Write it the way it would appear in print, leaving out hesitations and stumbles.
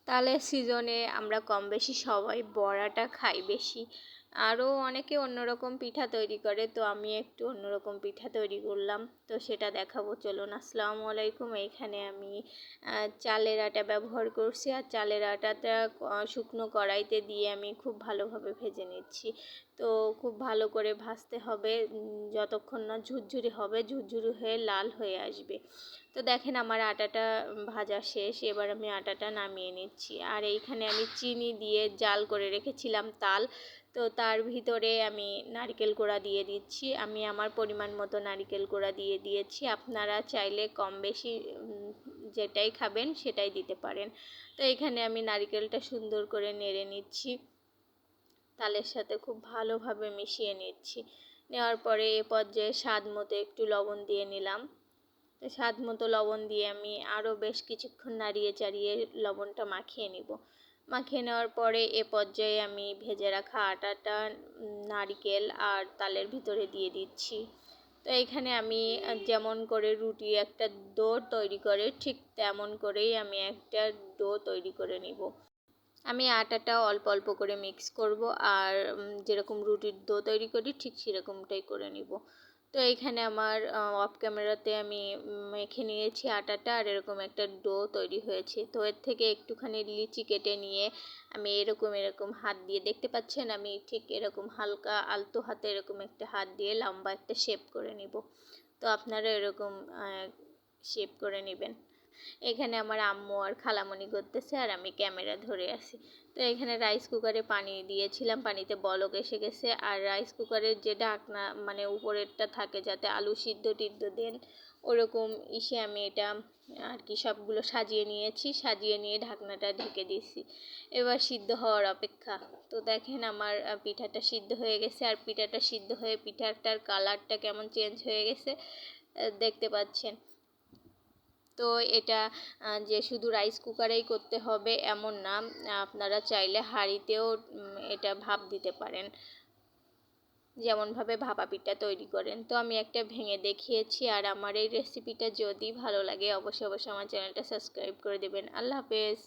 তালের সিজনে আমরা কম বেশি সবাই বড়াটা খাই বেশি। আরও অনেকে অন্যরকম পিঠা তৈরি করে, তো আমি একটু অন্যরকম পিঠা তৈরি করলাম, তো সেটা দেখাবো। চলুন। আসসালামু আলাইকুম। এইখানে আমি চালের আটা ব্যবহার করছি, আর চালের আটাটা শুকনো কড়াইতে দিয়ে আমি খুব ভালোভাবে ভেজে নিচ্ছি। তো খুব ভালো করে ভাজতে হবে যতক্ষণ না ঝুরঝুরি হবে, ঝুরঝুরি হয়ে লাল হয়ে আসবে। তো দেখেন আমার আটাটা ভাজা শেষ, এবার আমি আটাটা নামিয়ে নিচ্ছি। আর এইখানে আমি চিনি দিয়ে জাল করে রেখেছিলাম তাল, তো তার ভিতরে আমি নারকেল কোড়া দিয়ে দিচ্ছি। আমি আমার পরিমাণ মতো নারকেল কোড়া দিয়ে দিয়েছি, আপনারা চাইলে কম বেশি যেটাই খাবেন সেটাই দিতে পারেন। তো এখানে আমি নারকেলটা সুন্দর করে নেড়ে নিচ্ছি, তালের সাথে খুব ভালোভাবে মিশিয়ে নিচ্ছি। নেওয়ার পরে এ পর্যায়ে স্বাদ মতো একটু লবণ দিয়ে নিলাম। তো স্বাদ মতো লবণ দিয়ে আমি আরও বেশ কিছুক্ষণ নাড়িয়ে চাড়িয়ে লবণটা মাখিয়ে নিব। মাখিয়ে নেওয়ার পরে এ পর্যায়ে আমি ভেজে রাখা আটাটা নারকেল আর তালের ভিতরে দিয়ে দিচ্ছি। তো এখানে আমি যেমন করে রুটি একটা ডো তৈরি করে, ঠিক তেমন করেই আমি একটা ডো তৈরি করে নিব। আমি আটাটা অল্প অল্প করে মিক্স করব, আর যেরকম রুটির ডো তৈরি করি ঠিক সেরকমটাই করে নিব। তো এইখানে আমার অফ ক্যামেরাতে আমি মেখে নিয়েছি আটাটা, আর এরকম একটা ডো তৈরি হয়েছে। তো এর থেকে একটুখানি লিচি কেটে নিয়ে আমি এরকম হাত দিয়ে, দেখতে পাচ্ছেন আমি ঠিক এরকম হালকা আলতো হাতে এরকম একটা হাত দিয়ে লম্বা একটা শেপ করে নিব। তো আপনারা এরকম শেপ করে নেবেন। এখানে আমার আম্মু আর খালামণি করতেছে, আর আমি ক্যামেরা ধরে আছি। তো এখানে রাইস কুকারে পানি দিয়েছিলাম, পানিতে বলক এসে গেছে। আর রাইস কুকারের যে ঢাকনা মানে উপরেরটা থাকে যাতে আলু সিদ্ধ টিদ্ধ দেন, ওরকম ইসে আমি এটা আর কি সবগুলো সাজিয়ে নিয়েছি, সাজিয়ে নিয়ে ঢাকনাটা ঢেকে দিয়েছি। এবার সিদ্ধ হওয়ার অপেক্ষা। তো দেখেন আমার পিঠাটা সিদ্ধ হয়ে গেছে, আর পিঠাটা সিদ্ধ হয়ে পিঠাটার কালারটা কেমন চেঞ্জ হয়ে গেছে দেখতে পাচ্ছেন। তো এটা যে শুধু রাইস কুকারেই করতে হবে এমন না, আপনারা চাইলে হাঁড়িতেও এটা ভাপ দিতে পারেন, যেমনভাবে ভাপা পিঠা তৈরি করেন। তো আমি একটা ভেঙে দেখিয়েছি। আর আমার এই রেসিপিটা যদি ভালো লাগে অবশ্যই আমার চ্যানেলটা সাবস্ক্রাইব করে দেবেন। আল্লাহ হাফেজ।